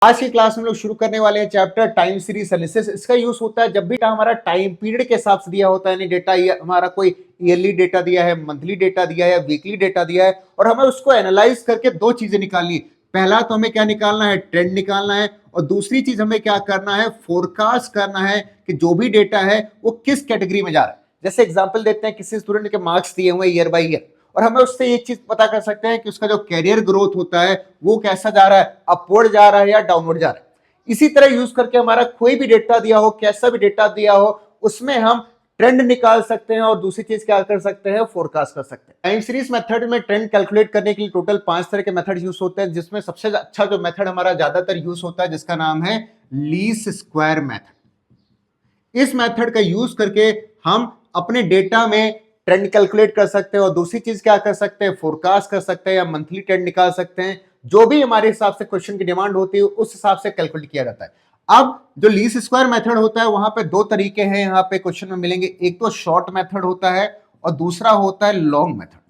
आज की क्लास में हम लोग शुरू करने वाले हैं चैप्टर टाइम सीरीज एनालिसिस। इसका यूज होता है जब भी हमारा टाइम पीरियड के हिसाब से दिया होता है, यानी डेटा हमारा कोई ईयरली डेटा दिया है, मंथली डेटा दिया है या वीकली डेटा दिया है और हमें उसको एनालाइज करके दो चीजें निकालनी। पहला तो हमें क्या निकालना है, ट्रेंड निकालना है, और दूसरी चीज हमें क्या करना है, फोरकास्ट करना है कि जो भी डेटा है वो किस कैटेगरी में जा रहा है। जैसे एग्जाम्पल देते हैं, किसी स्टूडेंट के मार्क्स दिए हुए ईयर बाई ईयर, और हमें उससे ये चीज पता कर सकते हैं कि उसका जो कैरियर ग्रोथ होता है वो कैसा जा रहा है, अपवर्ड जा रहा है या डाउनवर्ड जा रहा है। इसी तरह यूज करके हमारा कोई भी डेटा दिया हो, कैसा भी डेटा दिया हो, उसमें हम ट्रेंड निकाल सकते हैं और दूसरी चीज क्या कर सकते हैं, फोरकास्ट कर सकते हैं। टाइम सीरीज मेथड में ट्रेंड कैलकुलेट करने के लिए टोटल 5 तरह के मेथड यूज होते हैं, जिसमें सबसे अच्छा जो मेथड हमारा ज्यादातर यूज होता है जिसका नाम है लीस्ट स्क्वायर मेथड। इस मेथड का यूज करके हम अपने डेटा में ट्रेंड कैलकुलेट कर सकते हैं और दूसरी चीज क्या कर सकते हैं, फोरकास्ट कर सकते हैं या मंथली ट्रेंड निकाल सकते हैं। जो भी हमारे हिसाब से क्वेश्चन की डिमांड होती है उस हिसाब से कैलकुलेट किया जाता है। अब जो लीस्ट स्क्वायर मेथड होता है वहां पे दो तरीके हैं, यहाँ पे क्वेश्चन में मिलेंगे। एक तो शॉर्ट मेथड होता है और दूसरा होता है लॉन्ग मेथड।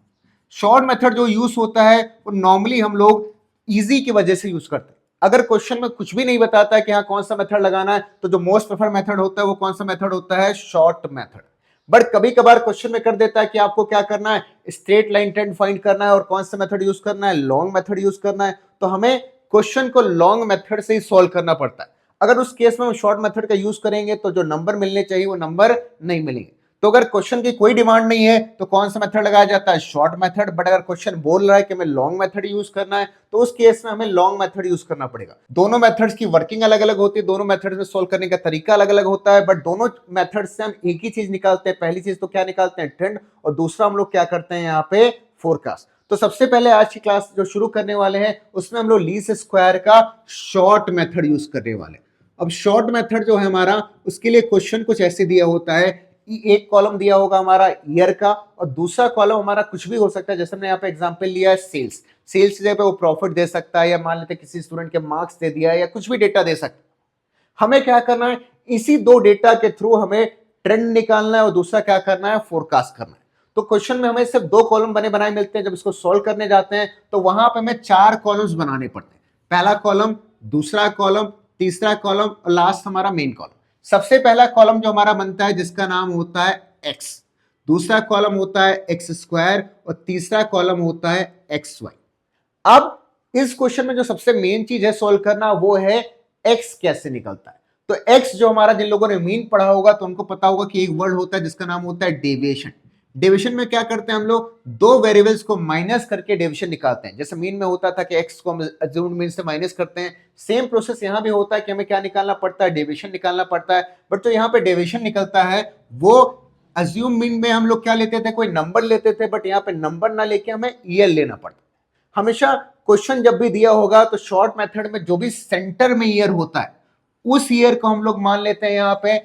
शॉर्ट मेथड जो यूज होता है वो नॉर्मली हम लोग इजी की वजह से यूज करते हैं। अगर क्वेश्चन में कुछ भी नहीं बताता है कि हाँ कौन सा मेथड लगाना है, तो जो मोस्ट प्रेफर्ड मेथड होता है वो कौन सा मेथड होता है, शॉर्ट मेथड। बट कभी कभार क्वेश्चन में कर देता है कि आपको क्या करना है, स्ट्रेट लाइन ट्रेंड फाइंड करना है और कौन सा मेथड यूज करना है, लॉन्ग मेथड यूज करना है। तो हमें क्वेश्चन को लॉन्ग मेथड से ही सॉल्व करना पड़ता है। अगर उस केस में हम शॉर्ट मेथड का यूज करेंगे तो जो नंबर मिलने चाहिए वो नंबर नहीं मिलेंगे। तो अगर क्वेश्चन की कोई डिमांड नहीं है तो कौन सा मेथड लगाया जाता है, शॉर्ट मेथड। बट अगर क्वेश्चन बोल रहा है कि हमें लॉन्ग मेथड यूज करना है तो उस केस में हमें लॉन्ग मेथड यूज करना पड़ेगा। दोनों मेथड्स की वर्किंग अलग अलग होती है, दोनों मेथड्स में सॉल्व करने का तरीका अलग अलग होता है, बट दोनों मेथड्स से हम एक ही चीज निकालते हैं। पहली चीज तो क्या निकालते हैं, ट्रेंड, और दूसरा हम लोग क्या करते हैं यहाँ पे, फोरकास्ट। तो सबसे पहले आज की क्लास जो शुरू करने वाले हैं उसमें हम लोग लीस्ट स्क्वायर का शॉर्ट मेथड यूज करने वाले हैं। अब शॉर्ट मेथड जो है हमारा, उसके लिए क्वेश्चन कुछ ऐसे दिया होता है, एक कॉलम दिया होगा हमारा ईयर का और दूसरा कॉलम हमारा कुछ भी हो सकता है। जैसे हमने यहाँ पे एग्जांपल लिया है सेल्स, सेल्स की जगह पे वो प्रॉफिट दे सकता है, या मान लेते किसी स्टूडेंट के मार्क्स दे दिया है, या कुछ भी डेटा दे सकता है। हमें क्या करना है, इसी दो डेटा के थ्रू हमें ट्रेंड निकालना है और दूसरा क्या करना है, फोरकास्ट करना है। तो क्वेश्चन में हमें सिर्फ दो कॉलम बने बनाए मिलते हैं। जब इसको सॉल्व करने जाते हैं तो वहां पे हमें 4 कॉलम्स बनाने पड़ते हैं। पहला कॉलम, दूसरा कॉलम, तीसरा कॉलम और लास्ट हमारा मेन कॉलम। सबसे पहला कॉलम जो हमारा बनता है जिसका नाम होता है एक्स, दूसरा कॉलम होता है एक्स स्क्वायर और तीसरा कॉलम होता है एक्स वाई। अब इस क्वेश्चन में जो सबसे मेन चीज है सॉल्व करना वो है एक्स कैसे निकलता है। तो एक्स जो हमारा, जिन लोगों ने मीन पढ़ा होगा तो उनको पता होगा कि एक वर्ड होता है जिसका नाम होता है डेविएशन। डेविएशन में क्या करते हैं हम लोग, दो वेरिएबल्स को माइनस करके डेविएशन निकालते हैं। जैसे मीन में होता था कि एक्स को हम अज्यूम्ड मीन से माइनस करते हैं, सेम प्रोसेस यहां भी होता है कि हमें क्या निकालना पड़ता है, डेविएशन निकालना पड़ता है। बट जो यहाँ पे डेविएशन निकलता है वो अज्यूम मीन में हम लोग क्या लेते थे, कोई नंबर लेते थे, बट यहाँ पे नंबर ना लेके हमें ईयर लेना पड़ता है। हमेशा क्वेश्चन जब भी दिया होगा तो शॉर्ट मेथड में जो भी सेंटर में ईयर होता है उस ईयर को हम लोग मान लेते हैं यहाँ पे,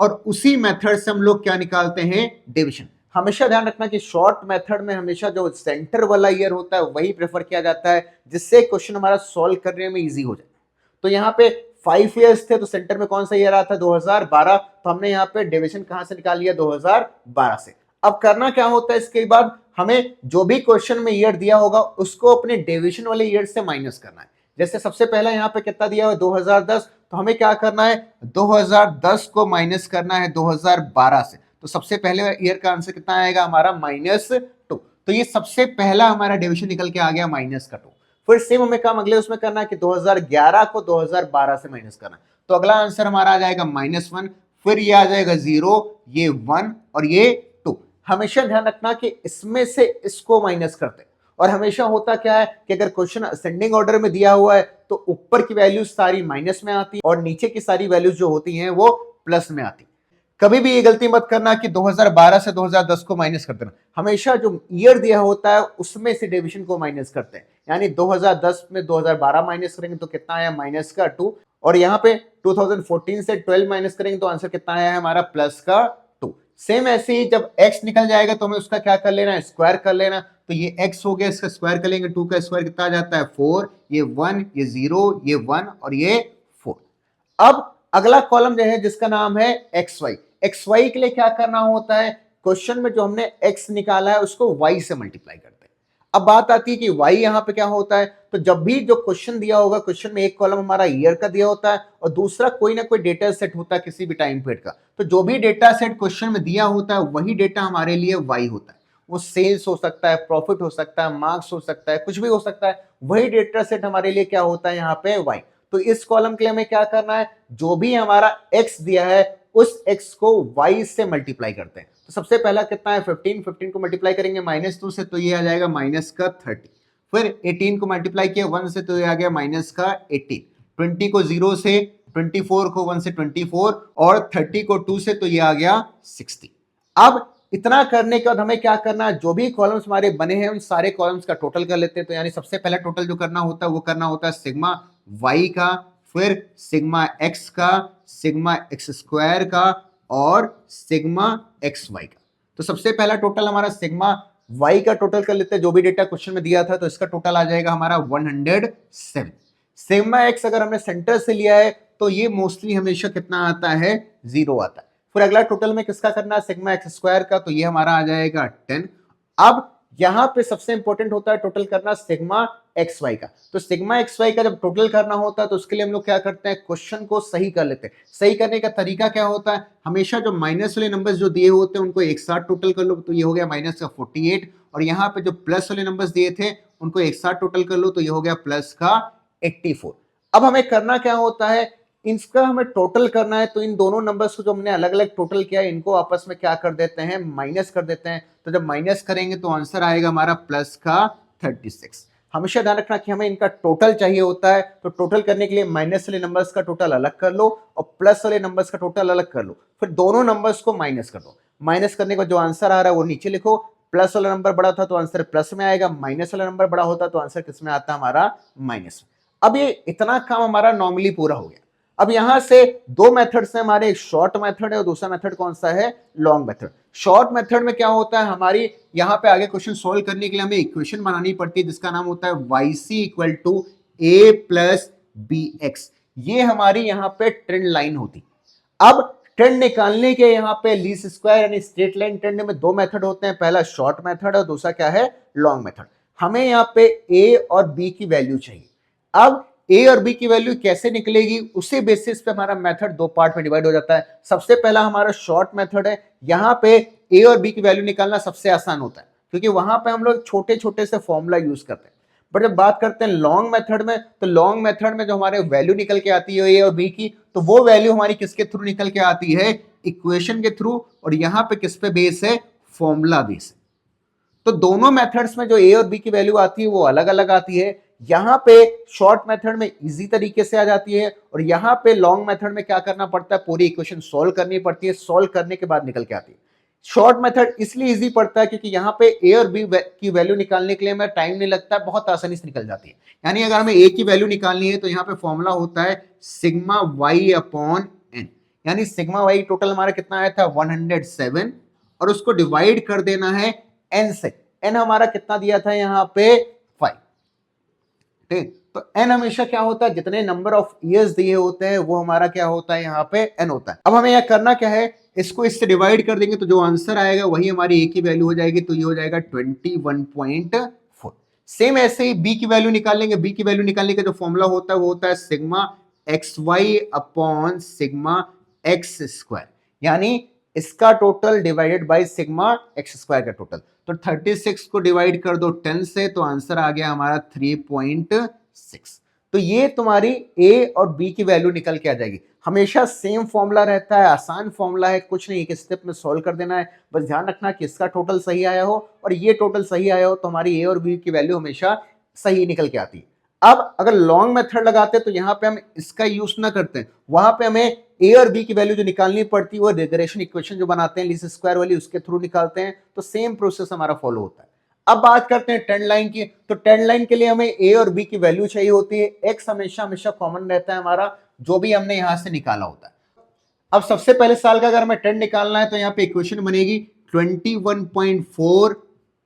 और उसी मेथड से हम लोग क्या निकालते हैं, डिवीजन। हमेशा ध्यान रखना कि शॉर्ट मेथड में हमेशा जो सेंटर वाला ईयर होता है वही प्रेफर किया जाता है, जिससे क्वेश्चन हमारा सॉल्व करने में इजी हो जाए। तो यहाँ पे 5 ईयर्स थे तो सेंटर में कौन सा ईयर आता है, 2012। तो हमने यहाँ पे डिवीजन कहां से निकाल लिया, 2012 से। अब करना क्या होता है, इसके बाद हमें जो भी क्वेश्चन में ईयर दिया होगा उसको अपने डेविएशन वाले ईयर से माइनस करना है। जैसे सबसे पहला यहाँ पे कितना दिया हुआ है, 2010। तो हमें क्या करना है, 2010 को माइनस करना है 2012 से। तो सबसे पहले ईयर का आंसर कितना आएगा हमारा, -2। तो ये सबसे पहला हमारा डेविएशन निकल के आ गया -2। फिर सेम हमें काम अगले उसमें करना है कि 2011 को 2012 से माइनस करना है। तो अगला आंसर हमारा आ जाएगा -1, फिर ये आ जाएगा 0, ये 1 और ये 2। हमेशा ध्यान रखना कि इसमें से इसको माइनस करते हैं। और हमेशा होता क्या है कि अगर क्वेश्चन असेंडिंग ऑर्डर में दिया हुआ है तो ऊपर की वैल्यूज सारी माइनस में आती है और नीचे की सारी वैल्यूज जो होती हैं वो प्लस में आती। कभी भी ये गलती मत करना कि 2012 से 2010 को माइनस कर देना। हमेशा जो ईयर दिया होता है उसमें से डिवीजन को माइनस करते हैं। यानी 2010 में 2012 माइनस करेंगे तो कितना आया, -2। और यहाँ पे 2014 से 12 माइनस करेंगे तो आंसर कितना आया है हमारा, +2। सेम ऐसे ही जब x निकल जाएगा तो हमें उसका क्या कर लेना है, स्क्वायर कर लेना। तो ये x हो गया, इसका स्क्वायर कर लेंगे, 2 का स्क्वायर कितना आ जाता है, 4, ये 1, ये 0, ये 1 और ये 4। अब अगला कॉलम जो है जिसका नाम है एक्स वाई। एक्स वाई के लिए क्या करना होता है, क्वेश्चन में जो हमने एक्स निकाला है उसको वाई से मल्टीप्लाई करते हैं। अब बात आती है कि y यहाँ पे क्या होता है, तो जब भी जो क्वेश्चन दिया होगा, क्वेश्चन में एक कॉलम हमारा ईयर का दिया होता है और दूसरा कोई ना कोई डेटा सेट होता है किसी भी टाइम पीरियड का, तो जो भी डेटा सेट क्वेश्चन में दिया होता है वही डेटा हमारे लिए y होता है। वो सेल्स हो सकता है, प्रॉफिट हो सकता है, मार्क्स हो सकता है, कुछ भी हो सकता है, वही डेटा सेट हमारे लिए क्या होता है यहाँ पे y। तो इस कॉलम के लिए हमें क्या करना है, जो भी हमारा x दिया है उस x को y से मल्टीप्लाई करते हैं। तो सबसे पहला कितना है 15 को मल्टीप्लाई करेंगे -2 से तो ये आ जाएगा -30। फिर 18 को मल्टीप्लाई किया 1 से तो ये आ गया -18। 20 को 0 से, 24 को 1 से 24 और 30 को 2 से तो ये आ गया 60। अब इतना करने के बाद हमें क्या करना है, जो भी कॉलम्स हमारे बने हैं उन सारे कॉलम्स का टोटल कर लेते हैं। तो यानी सबसे पहला टोटल जो करना होता है वो करना होता है सिग्मा y का, फिर सिग्मा x का, सिग्मा x स्क्वायर का और सिग्मा xy का। तो सबसे पहला टोटल हमारा सिग्मा y का टोटल कर लेते हैं, जो भी डेटा क्वेश्चन में दिया था, तो इसका टोटल आ जाएगा हमारा 107। सिग्मा x अगर हमने सेंटर से लिया है तो ये मोस्टली हमेशा कितना आता है, 0 आता है। फिर अगला टोटल में किसका करना है, सिग्मा x स्क्वायर का, तो ये हमारा आ जाएगा 10। अब यहां पे सबसे इंपॉर्टेंट होता है टोटल करना सिग्मा एक्स वाई का। तो सिग्मा एक्स वाई का जब टोटल करना होता है तो उसके लिए हम लोग क्या करते हैं, क्वेश्चन को सही कर लेते हैं। सही करने का तरीका क्या होता है, हमेशा जो माइनस वाले नंबर्स जो दिए होते हैं उनको एक साथ टोटल कर लो, तो ये हो गया माइनस का 48, और यहाँ पे जो प्लस वाले नंबर्स दिए थे उनको एक साथ टोटल कर लो, तो ये हो गया प्लस का 84। अब हमें करना क्या होता है, इसका हमें टोटल करना है, तो इन दोनों नंबर्स को जो हमने अलग अलग टोटल किया है इनको आपस में क्या कर देते हैं, माइनस कर देते हैं। तो जब माइनस करेंगे तो आंसर आएगा हमारा प्लस का 36। हमेशा ध्यान रखना कि हमें इनका टोटल चाहिए होता है, तो टोटल करने के लिए माइनस वाले नंबर्स का टोटल अलग कर लो और प्लस वाले नंबर्स का टोटल अलग कर लो, फिर दोनों नंबर्स को माइनस कर दो। माइनस करने के बाद जो आंसर आ रहा है वो नीचे लिखो। प्लस वाला नंबर बड़ा था तो आंसर प्लस में आएगा, माइनस वाला नंबर बड़ा होता तो आंसर किस में आता, हमारा माइनस में। अब ये इतना काम हमारा नॉर्मली पूरा हो गया। अब यहां से दो मेथड्स हैं हमारे, एक शॉर्ट मेथड है और दूसरा मेथड कौन सा है, लॉन्ग मेथड। शॉर्ट मेथड में क्या होता है, हमारी यहाँ पे आगे क्वेश्चन सोल्व करने के लिए हमें इक्वेशन बनानी पड़ती है जिसका नाम होता है yc = a + bx। ये हमारी यहाँ पे ट्रेंड लाइन होती। अब ट्रेंड निकालने के यहाँ पे लीस्ट स्क्वायर यानी स्ट्रेट लाइन ट्रेंड में दो मेथड होते हैं, पहला शॉर्ट मेथड और दूसरा क्या है, लॉन्ग मेथड। हमें यहाँ पे a और b की वैल्यू चाहिए। अब ए और बी की वैल्यू कैसे निकलेगी, उसी बेसिस पे हमारा मेथड दो पार्ट में डिवाइड हो जाता है। सबसे पहला हमारा शॉर्ट मेथड है, यहाँ पे ए और बी की वैल्यू निकालना सबसे आसान होता है क्योंकि वहां पे हम लोग छोटे छोटे से फॉर्मूला यूज करते हैं। बट जब बात करते हैं लॉन्ग मेथड में, तो लॉन्ग मेथड में जो हमारे वैल्यू निकल के आती है ए और बी की, तो वो वैल्यू हमारी किसके थ्रू निकल के आती है, इक्वेशन के थ्रू, और यहाँ पे किस पे बेस है, फॉर्मूला बेस है। तो दोनों मेथड्स में जो ए और बी की वैल्यू आती है वो अलग अलग आती है। यहां पे शॉर्ट मेथड में इजी तरीके से आ जाती है और यहां पे लॉन्ग मेथड में क्या करना पड़ता है, पूरी इक्वेशन सॉल्व करनी पड़ती है, सॉल्व करने के बाद निकल के आती है। शॉर्ट मेथड इसलिए इजी पड़ता है क्योंकि यहाँ पे ए और बी की वैल्यू निकालने के लिए हमें टाइम नहीं लगता है, बहुत आसानी से निकल जाती है। यानी अगर हमें ए की वैल्यू निकालनी है तो यहाँ पे फॉर्मूला होता है सिग्मा y/n, यानी सिग्मा y टोटल हमारा कितना आया था 107, और उसको डिवाइड कर देना है n से। n हमारा कितना दिया था यहाँ पे 5, ठीक। तो n हमेशा क्या होता है, जितने नंबर ऑफ ईयर्स दिए होते हैं वो हमारा क्या होता है, यहाँ पे n होता है। अब हमें यहाँ करना क्या है, इसको इससे डिवाइड कर देंगे तो जो आंसर आएगा वही हमारी a की वैल्यू हो जाएगी, तो ये हो जाएगा 21.4। सेम ऐसे ही b की वैल्यू निकालेंगे। b की वैल्यू निकालने का जो फॉर्मूला होता है वो होता है सिग्मा xy/सिग्मा x स्क्वायर, यानी इसका total divided by sigma x square का टोटल। तो 36 को डिवाइड कर दो 10 से तो आंसर आ गया हमारा 3.6। तो ये तुम्हारी a और b की वैल्यू निकल के आ जाएगी। हमेशा सेम फॉर्मूला रहता है, आसान फॉर्मूला है, कुछ नहीं, एक स्टेप में सॉल्व कर देना है। बस ध्यान रखना कि इसका टोटल सही आया हो और ये टोटल सही आया हो, तो हमारी a और b की वैल्यू हमेशा सही निकल के आती है। अब अगर लॉन्ग मेथड लगाते तो यहाँ पे हम इसका यूज ना करते हैं, वहां पे हमें ए और बी की वैल्यू जो निकालनी पड़ती है वो रिग्रेशन इक्वेशन जो बनाते हैं लीस्ट स्क्वायर वाली, उसके थ्रू निकालते हैं। तो सेम प्रोसेस हमारा फॉलो होता है। अब बात करते हैं ट्रेंड लाइन की। तो ट्रेंड लाइन के लिए हमें ए और बी की वैल्यू चाहिए होती है। एक्स हमेशा हमेशा कॉमन रहता है हमारा, जो भी हमने यहां से निकाला होता है। अब सबसे पहले साल का अगर हमें ट्रेंड निकालना है तो यहाँ पे इक्वेशन बनेगी 21.4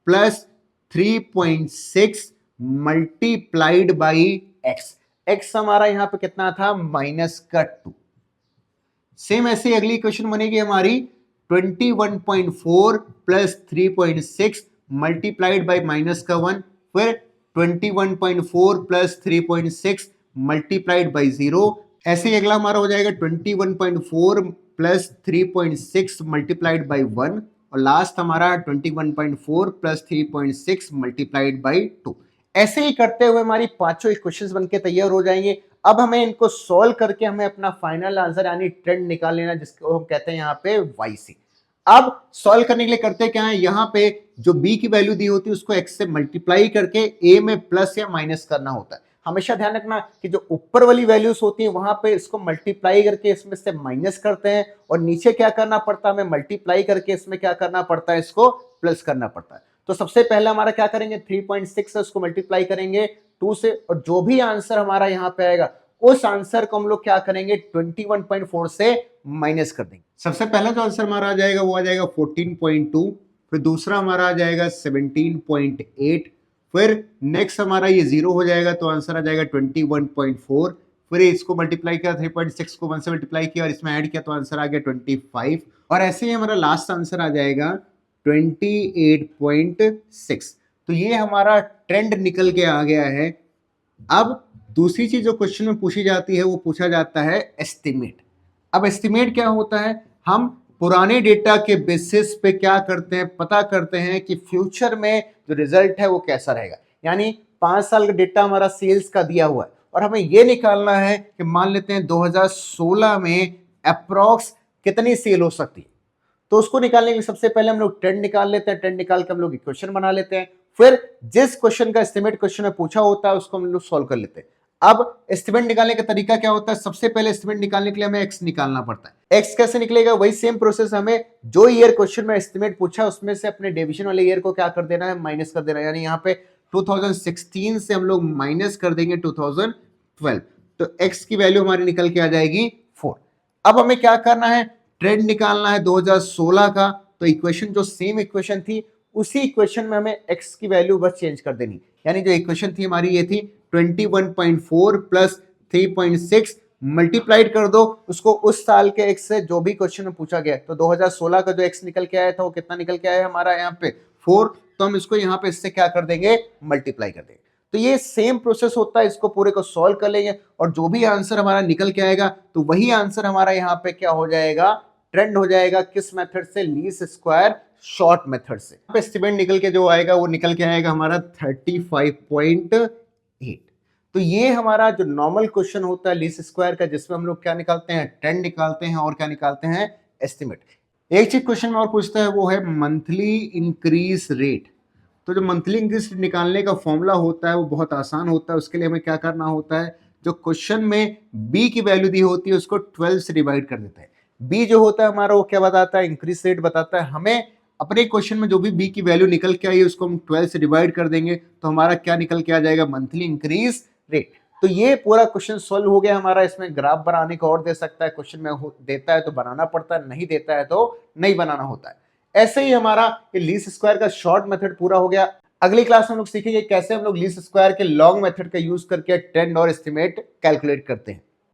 + 3.6 मल्टीप्लाइड बाई एक्स। एक्स हमारा यहाँ पे कितना था, -2। सेम ऐसे अगली इक्वेशन बनेगी हमारी 21.4 + 3.6 मल्टीप्लाइड बाई -1 फिर 21.4 प्लस 3.6 मल्टीप्लाइड बाई 0। ऐसे ही अगला हमारा हो जाएगा 21.4 प्लस 3.6 मल्टीप्लाइड बाई 1, और लास्ट हमारा 21.4 प्लस 3.6 मल्टीप्लाइड बाई 2। ऐसे ही करते हुए हमारी पांचों इक्वेशंस बनके तैयार हो जाएंगे। अब हमें इनको सॉल्व करके हमें अपना फाइनल आंसर यानी ट्रेंड निकाल लेना, जिसको हम कहते हैं यहाँ पे YC। अब सॉल्व करने के लिए करते क्या है, यहाँ पे जो b की वैल्यू दी होती है उसको x से मल्टीप्लाई करके a में प्लस या माइनस करना होता है। हमेशा ध्यान रखना कि जो ऊपर वाली वैल्यूज होती है वहां पे इसको मल्टीप्लाई करके इसमें से माइनस करते हैं, और नीचे क्या करना पड़ता है, हमें मल्टीप्लाई करके इसमें क्या करना पड़ता है, इसको प्लस करना पड़ता है। तो सबसे पहले हमारा क्या करेंगे, 3.6 है उसको मल्टीप्लाई करेंगे 2 से, और जो भी आंसर हमारा यहाँ पे आएगा उस आंसर को हम लोग क्या करेंगे 21.4 से माइनस कर देंगे। सबसे पहला जो आंसर हमारा आ जाएगा वो आ जाएगा 14.2, फिर दूसरा हमारा आ जाएगा 17.8, फिर नेक्स्ट हमारा ये 0 हो जाएगा तो आंसर आ जाएगा 21.4, फिर इसको मल्टीप्लाई किया 3.6 को 1 से मल्टीप्लाई किया और इसमें ऐड किया तो आंसर आ गया 25, और ऐसे ही हमारा लास्ट आंसर आ जाएगा 28.6। तो ये हमारा ट्रेंड निकल के आ गया है। अब दूसरी चीज जो क्वेश्चन में पूछी जाती है वो पूछा जाता है एस्टिमेट। अब एस्टिमेट क्या होता है, हम पुराने डेटा के बेसिस पे क्या करते हैं, पता करते हैं कि फ्यूचर में जो रिजल्ट है वो कैसा रहेगा। यानी 5 साल का डेटा हमारा सेल्स का दिया हुआ है और हमें ये निकालना है कि मान लेते हैं 2016 में अप्रॉक्स कितनी सेल हो सकती है। तो उसको निकालने के लिए सबसे पहले हम लोग ट्रेंड निकाल लेते हैं, ट्रेंड निकाल के हम लोग इक्वेशन बना लेते हैं, फिर जिस क्वेश्चन का एस्टिमेट क्वेश्चन में पूछा होता है उसको हम लोग सॉल्व कर लेते हैं। अब एस्टिमेट निकालने का तरीका क्या होता है, सबसे पहले एस्टिमेट निकालने के लिए हमें एक्स निकालना पड़ता है। एक्स कैसे निकलेगा, वही सेम प्रोसेस, हमें जो ईयर क्वेश्चन में एस्टिमेट पूछा उसमें से अपने डिवीजन वाले ईयर को क्या कर देना है, माइनस कर देना है। यानी यहाँ पे 2016 से हम लोग माइनस कर देंगे 2012, तो एक्स की वैल्यू हमारी निकल के आ जाएगी 4। अब हमें क्या करना है, ट्रेंड निकालना है 2016 का, तो इक्वेशन जो सेम इक्वेशन थी उसी इक्वेशन में हमें x की वैल्यू बस चेंज कर देनी। यानी जो इक्वेशन थी हमारी ये थी 21.4 प्लस 3.6 मल्टीप्लाइड कर दो उसको उस साल के x से जो भी क्वेश्चन में पूछा गया। तो 2016 का जो x निकल के आया था वो कितना निकल के आया हमारा यहाँ पे 4, तो हम इसको यहाँ पे इससे क्या कर देंगे, मल्टीप्लाई कर देंगे। तो ये सेम प्रोसेस होता है, इसको पूरे को सॉल्व कर लेंगे और जो भी आंसर हमारा निकल के आएगा तो वही आंसर हमारा यहाँ पे क्या हो जाएगा, ट्रेंड हो जाएगा। किस मेथड से, लीस्ट स्क्वायर शॉर्ट मेथड से। एस्टिमेट निकल के जो आएगा वो निकल के आएगा हमारा 35.8। तो ये हमारा जो नॉर्मल क्वेश्चन होता है लीस्ट स्क्वायर का, जिसमें हम लोग क्या निकालते हैं, ट्रेंड निकालते हैं और क्या निकालते हैं, एस्टिमेट। एक चीज क्वेश्चन में और पूछता है वो है मंथली इंक्रीज रेट। तो जो मंथली इंक्रीज निकालने का फॉर्मूला होता है वो बहुत आसान होता है। उसके लिए हमें क्या करना होता है, जो क्वेश्चन में बी की वैल्यू दी होती है उसको 12 से डिवाइड कर देते हैं। बी जो होता है हमारा वो क्या बताता है, इंक्रीज रेट बताता है। हमें अपने क्वेश्चन में जो भी बी की वैल्यू निकल के आई है उसको हम 12 से डिवाइड कर देंगे तो हमारा क्या निकल के आ जाएगा, मंथली इंक्रीज रेट। तो ये पूरा क्वेश्चन सॉल्व हो गया हमारा। इसमें ग्राफ बनाने को और दे सकता है, क्वेश्चन में देता है तो बनाना पड़ता है, नहीं देता है तो नहीं बनाना होता है। ऐसे ही हमारा ये लीस्ट स्क्वायर का शॉर्ट मेथड पूरा हो गया। अगली क्लास में हम लोग सीखेंगे कैसे हम लोग लीस्ट स्क्वायर के लॉन्ग मेथड का यूज करके ट्रेंड और एस्टिमेट कैलकुलेट करते हैं।